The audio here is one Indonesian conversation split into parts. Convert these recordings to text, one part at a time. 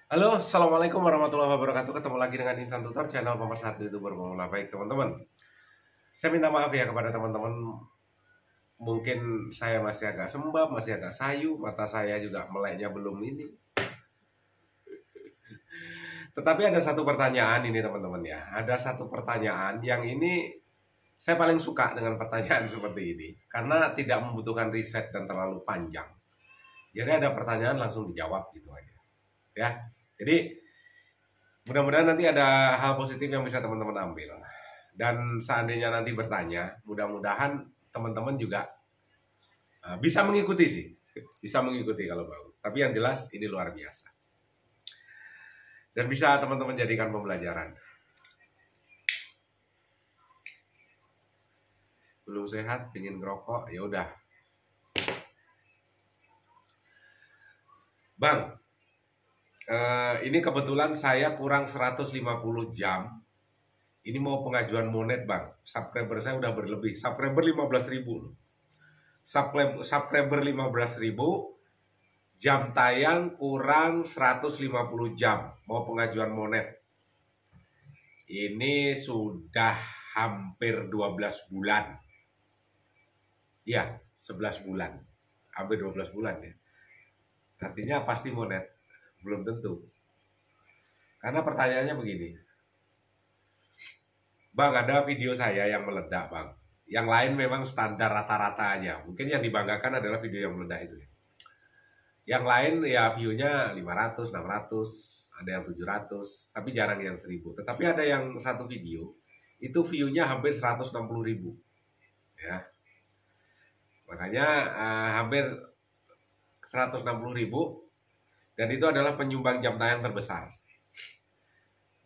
Halo, Assalamualaikum warahmatullahi wabarakatuh. Ketemu lagi dengan Insan Tutor, channel nomor 1 YouTuber pemula. Baik teman-teman, saya minta maaf ya kepada teman-teman. Mungkin saya masih agak sembab, masih agak sayu, mata saya juga meleknya belum ini. Tetapi ada satu pertanyaan ini teman-teman ya. Ada satu pertanyaan yang ini saya paling suka dengan pertanyaan seperti ini. Karena tidak membutuhkan riset dan terlalu panjang. Jadi ada pertanyaan langsung dijawab gitu aja. Ya, jadi mudah-mudahan nanti ada hal positif yang bisa teman-teman ambil. Dan seandainya nanti bertanya, mudah-mudahan teman-teman juga bisa mengikuti sih. Bisa mengikuti kalau mau. Tapi yang jelas ini luar biasa. Dan bisa teman-teman jadikan pembelajaran. Belum sehat, ingin ngerokok, ya udah. Bang, ini kebetulan saya kurang 150 jam. Ini mau pengajuan monet bang. Subscriber saya udah berlebih. Subscriber 15.000. Subscriber 15.000. Jam tayang kurang 150 jam. Mau pengajuan monet. Ini sudah hampir 12 bulan. Ya, 11 bulan. Hampir 12 bulan ya. Artinya pasti monet. Belum tentu. Karena pertanyaannya begini. Bang, ada video saya yang meledak, Bang. Yang lain memang standar rata-rata aja. Mungkin yang dibanggakan adalah video yang meledak itu. Yang lain ya view-nya 500, 600, ada yang 700, tapi jarang yang 1000. Tetapi ada yang satu video, itu view-nya hampir 160.000. Ya. Makanya hampir 160.000, dan itu adalah penyumbang jam tayang terbesar.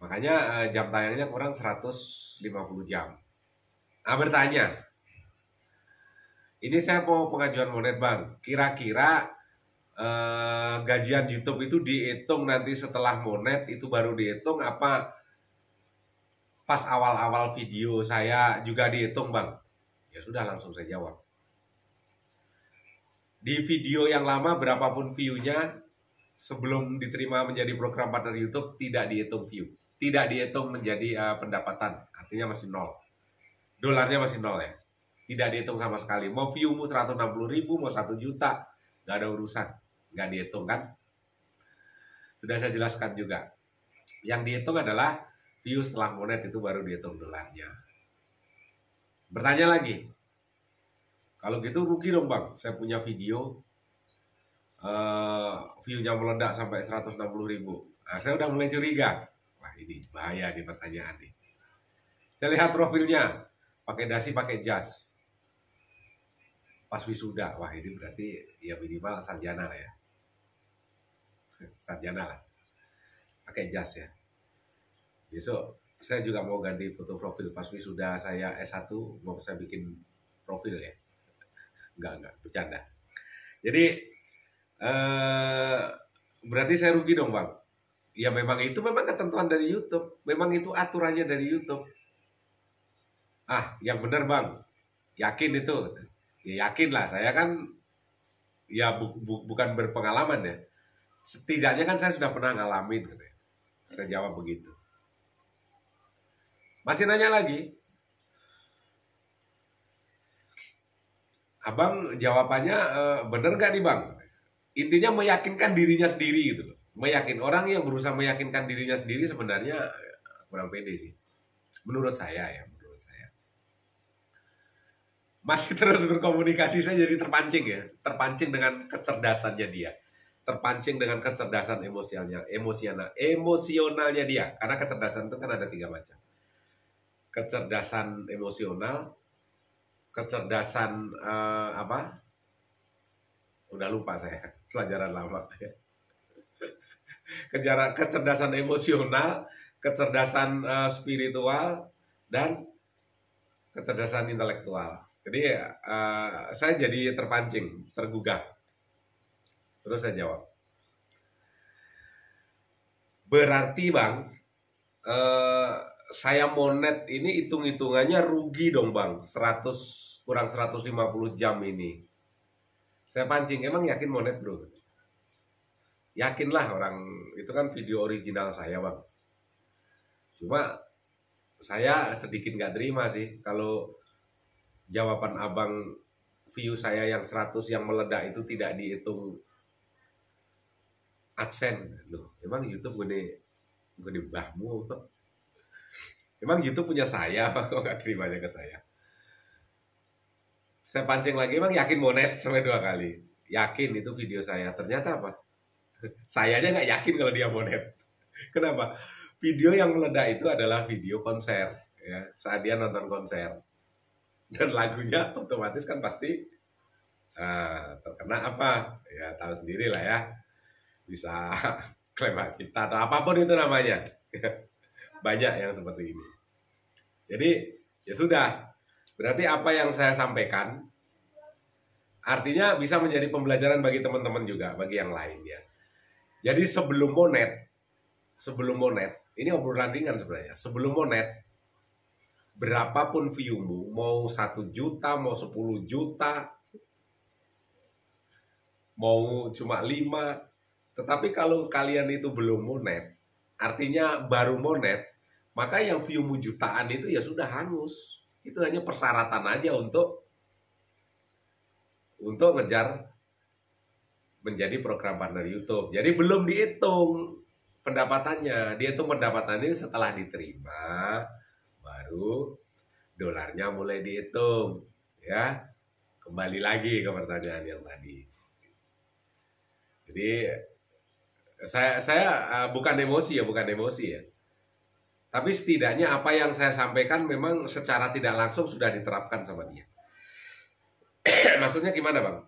Makanya jam tayangnya kurang 150 jam. Nah, bertanya, ini saya mau pengajuan monet bang, kira-kira gajian YouTube itu dihitung nanti setelah monet itu baru dihitung apa pas awal-awal video saya juga dihitung bang? Ya sudah, langsung saya jawab. Di video yang lama berapapun view-nya, sebelum diterima menjadi program partner YouTube tidak dihitung view, tidak dihitung menjadi pendapatan, artinya masih nol. Dolarnya masih nol ya, tidak dihitung sama sekali. Mau view-mu 160.000, mau 1 juta, nggak ada urusan, nggak dihitung kan? Sudah saya jelaskan juga. Yang dihitung adalah view setelah monet, itu baru dihitung dolarnya. Bertanya lagi, kalau gitu rugi dong bang, saya punya video view-nya meledak sampai 160.000. Nah, saya udah mulai curiga. Wah, ini bahaya di pertanyaan nih. Saya lihat profilnya, pakai dasi, pakai jas. Pas wisuda, wah ini berarti ya minimal sarjana lah ya. Sarjana lah. Pakai jas ya. Besok saya juga mau ganti foto profil pas wisuda saya S1, mau saya bikin profil ya. Enggak, bercanda. Jadi berarti saya rugi dong bang. Ya memang itu memang ketentuan dari YouTube, memang itu aturannya dari YouTube. Yang benar bang, yakin itu? Ya yakin lah, saya kan ya bukan berpengalaman ya. Setidaknya kan saya sudah pernah ngalamin gitu ya. Saya jawab begitu. Masih nanya lagi, abang jawabannya benar gak nih bang? Intinya meyakinkan dirinya sendiri gitu loh. Orang yang berusaha meyakinkan dirinya sendiri sebenarnya kurang pede sih. Menurut saya ya, menurut saya. Masih terus berkomunikasi, saya jadi terpancing ya. Terpancing dengan kecerdasannya dia. Terpancing dengan kecerdasan emosionalnya dia. Karena kecerdasan itu kan ada 3 macam. Kecerdasan emosional, kecerdasan udah lupa saya, pelajaran lama. Kecerdasan emosional, kecerdasan spiritual, dan kecerdasan intelektual. Jadi saya jadi terpancing, tergugah. Terus saya jawab, berarti bang, saya monet ini hitung-hitungannya rugi dong bang, 100 kurang 150 jam ini. Saya pancing, emang yakin monet bro? Yakinlah orang itu kan video original saya bang. Cuma saya sedikit nggak terima sih kalau jawaban abang view saya yang 100 yang meledak itu tidak dihitung AdSense. Loh, emang YouTube gede bahmu? Emang YouTube punya saya, kok nggak terimanya ke saya? Saya pancing lagi, emang yakin monet sampai 2 kali. Yakin itu video saya. Ternyata apa? Saya aja nggak yakin kalau dia monet. Kenapa? Video yang meledak itu adalah video konser, ya, saat dia nonton konser. Dan lagunya otomatis kan pasti terkena apa? Ya tahu sendiri lah ya. Bisa klaim hak cipta atau apapun itu namanya. Banyak yang seperti ini. Jadi ya sudah. Berarti apa yang saya sampaikan artinya bisa menjadi pembelajaran bagi teman-teman juga, bagi yang lain ya. Jadi sebelum monet, ini obrolan ringan sebenarnya. Sebelum monet, berapapun viewmu, mau 1 juta, mau 10 juta, mau cuma 5, tetapi kalau kalian itu belum monet, artinya baru monet, maka yang viewmu jutaan itu ya sudah hangus. Itu hanya persyaratan aja untuk ngejar menjadi program partner YouTube. Jadi belum dihitung pendapatannya. Dihitung pendapatannya setelah diterima, baru dolarnya mulai dihitung. Ya, kembali lagi ke pertanyaan yang tadi. Jadi saya bukan emosi ya. Tapi setidaknya apa yang saya sampaikan memang secara tidak langsung sudah diterapkan sama dia. Maksudnya gimana bang?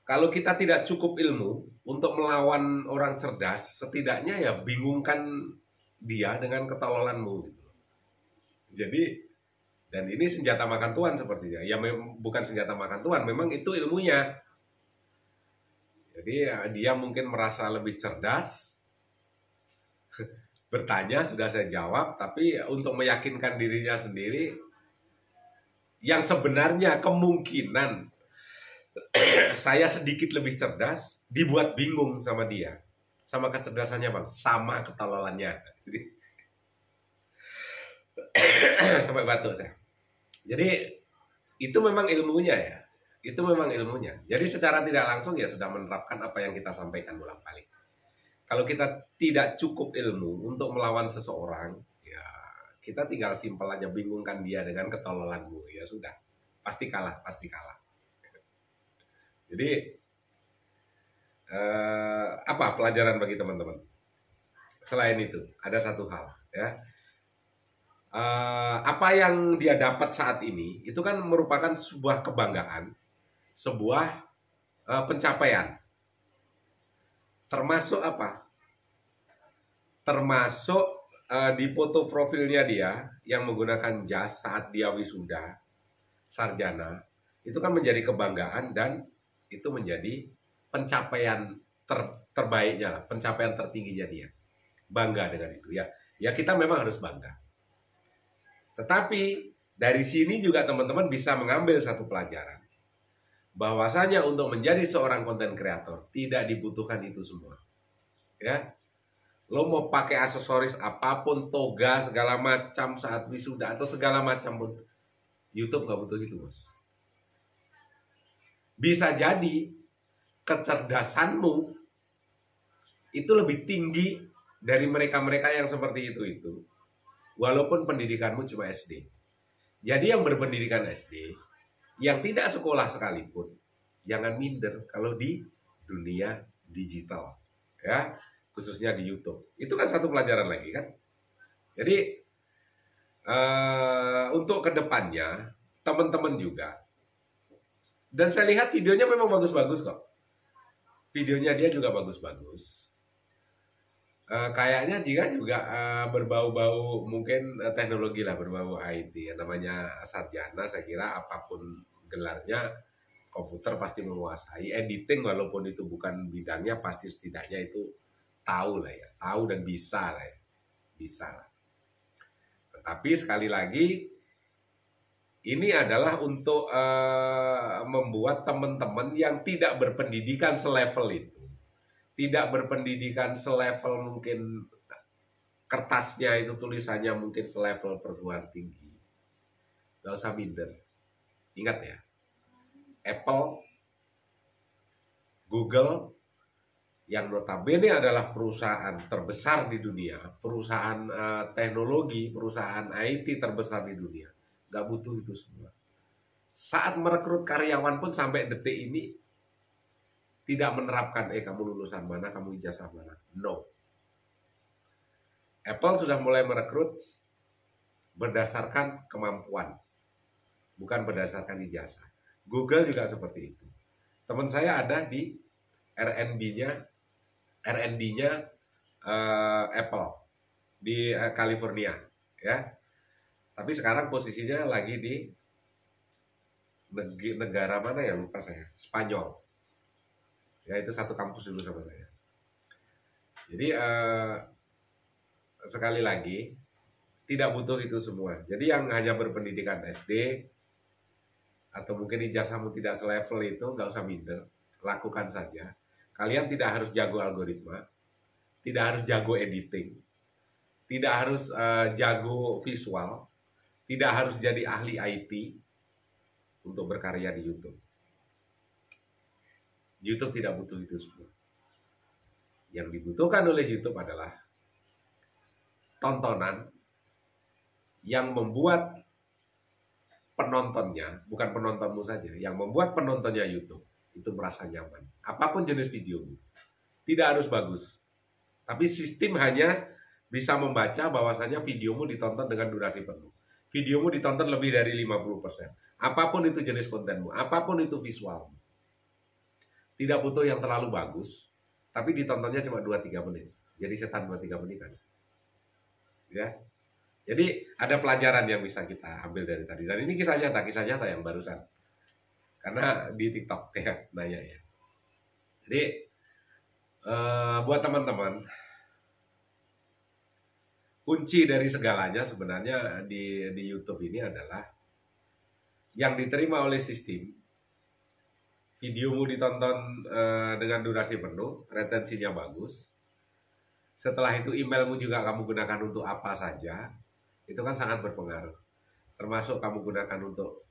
Kalau kita tidak cukup ilmu untuk melawan orang cerdas, setidaknya ya bingungkan dia dengan ketololanmu. Gitu. Jadi, dan ini senjata makan tuan sepertinya. Ya bukan senjata makan tuan, memang itu ilmunya. Jadi ya, dia mungkin merasa lebih cerdas. Bertanya sudah saya jawab, tapi untuk meyakinkan dirinya sendiri, yang sebenarnya kemungkinan saya sedikit lebih cerdas, dibuat bingung sama dia, sama kecerdasannya bang, sama ketololannya. Jadi sampai batuk saya. Jadi itu memang ilmunya ya, itu memang ilmunya. Jadi secara tidak langsung ya sudah menerapkan apa yang kita sampaikan bolak-balik. Kalau kita tidak cukup ilmu untuk melawan seseorang, ya kita tinggal simpel aja bingungkan dia dengan ketololanmu. Ya sudah, pasti kalah. Jadi apa pelajaran bagi teman-teman? Selain itu, ada satu hal ya. Apa yang dia dapat saat ini itu kan merupakan sebuah kebanggaan, sebuah pencapaian. Termasuk apa? Termasuk di foto profilnya dia yang menggunakan jas saat dia wisuda sarjana, itu kan menjadi kebanggaan dan itu menjadi pencapaian terbaiknya, pencapaian tertingginya dia. Bangga dengan itu ya. Ya kita memang harus bangga. Tetapi dari sini juga teman-teman bisa mengambil satu pelajaran. Bahwasanya untuk menjadi seorang konten kreator tidak dibutuhkan itu semua. Ya. Lo mau pakai aksesoris apapun, toga segala macam saat wisuda atau segala macam pun, YouTube nggak butuh itu, Bos. Bisa jadi kecerdasanmu itu lebih tinggi dari mereka-mereka yang seperti itu. Walaupun pendidikanmu cuma SD. Jadi yang berpendidikan SD, yang tidak sekolah sekalipun, jangan minder kalau di dunia digital. Ya, khususnya di YouTube. Itu kan satu pelajaran lagi kan. Jadi untuk kedepannya teman-teman juga. Dan saya lihat videonya memang bagus-bagus kok. Videonya dia juga bagus-bagus. Kayaknya juga berbau-bau mungkin teknologi lah, berbau IT. Namanya sarjana, saya kira apapun gelarnya, komputer pasti menguasai. Editing walaupun itu bukan bidangnya, pasti setidaknya itu tahu lah ya. Tahu dan bisa lah ya. Bisa lah. Tetapi sekali lagi, ini adalah untuk membuat teman-teman yang tidak berpendidikan selevel itu tidak berpendidikan selevel mungkin kertasnya itu tulisannya mungkin selevel perguruan tinggi, nggak usah minder. Ingat ya, Apple, Google, yang notabene adalah perusahaan terbesar di dunia, perusahaan teknologi, perusahaan IT terbesar di dunia, nggak butuh itu semua. Saat merekrut karyawan pun sampai detik ini tidak menerapkan, kamu lulusan mana, kamu ijazah mana. No. Apple sudah mulai merekrut berdasarkan kemampuan, bukan berdasarkan ijazah. Google juga seperti itu. Teman saya ada di R&D-nya Apple di California, ya. Tapi sekarang posisinya lagi di negara mana ya, lupa saya, Spanyol. Ya, itu satu kampus dulu sama saya. Jadi sekali lagi tidak butuh itu semua. Jadi yang hanya berpendidikan SD atau mungkin ijazahmu tidak selevel itu nggak usah minder, lakukan saja. Kalian tidak harus jago algoritma, tidak harus jago editing, tidak harus jago visual, tidak harus jadi ahli IT untuk berkarya di YouTube. YouTube tidak butuh itu semua. Yang dibutuhkan oleh YouTube adalah tontonan yang membuat penontonnya, bukan penontonmu saja, yang membuat penontonnya YouTube itu merasa nyaman. Apapun jenis videomu, tidak harus bagus. Tapi sistem hanya bisa membaca bahwasanya videomu ditonton dengan durasi penuh. Videomu ditonton lebih dari 50%. Apapun itu jenis kontenmu, apapun itu visualmu. Tidak butuh yang terlalu bagus, tapi ditontonnya cuma 2-3 menit. Jadi setan 2-3 menit kan. Ya. Jadi ada pelajaran yang bisa kita ambil dari tadi. Dan ini kisah nyata yang barusan. Karena di TikTok ya nanya ya. Jadi buat teman-teman, kunci dari segalanya sebenarnya di YouTube ini adalah yang diterima oleh sistem. Videomu ditonton dengan durasi penuh, retensinya bagus. Setelah itu emailmu juga kamu gunakan untuk apa saja, itu kan sangat berpengaruh. Termasuk kamu gunakan untuk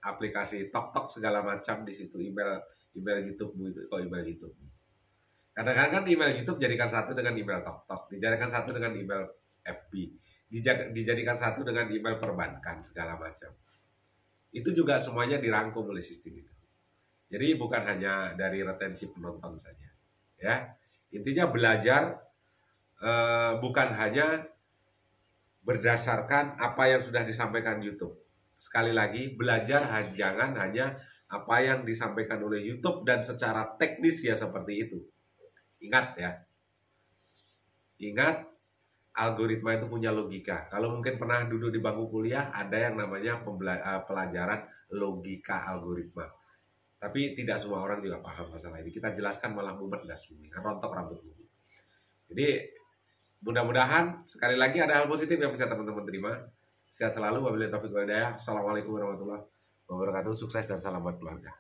aplikasi TokTok segala macam di situ, email YouTube-mu itu, email YouTube. Kadang-kadang kan email YouTube dijadikan satu dengan email TokTok, dijadikan satu dengan email FB, dijadikan satu dengan email perbankan segala macam. Itu juga semuanya dirangkum oleh sistem itu. Jadi bukan hanya dari retensi penonton saja, ya. Intinya belajar bukan hanya berdasarkan apa yang sudah disampaikan YouTube. Sekali lagi, belajar jangan hanya apa yang disampaikan oleh YouTube dan secara teknis ya seperti itu. Ingat ya, ingat algoritma itu punya logika. Kalau mungkin pernah duduk di bangku kuliah, ada yang namanya pelajaran logika algoritma. Tapi tidak semua orang juga paham masalah ini. Kita jelaskan malah mumet dan rontok rambutmu. Jadi mudah-mudahan sekali lagi ada hal positif yang bisa teman-teman terima. Sehat selalu. Wabillahi taufiq wal hidayah. Assalamualaikum warahmatullahi wabarakatuh. Sukses dan salam buat keluarga.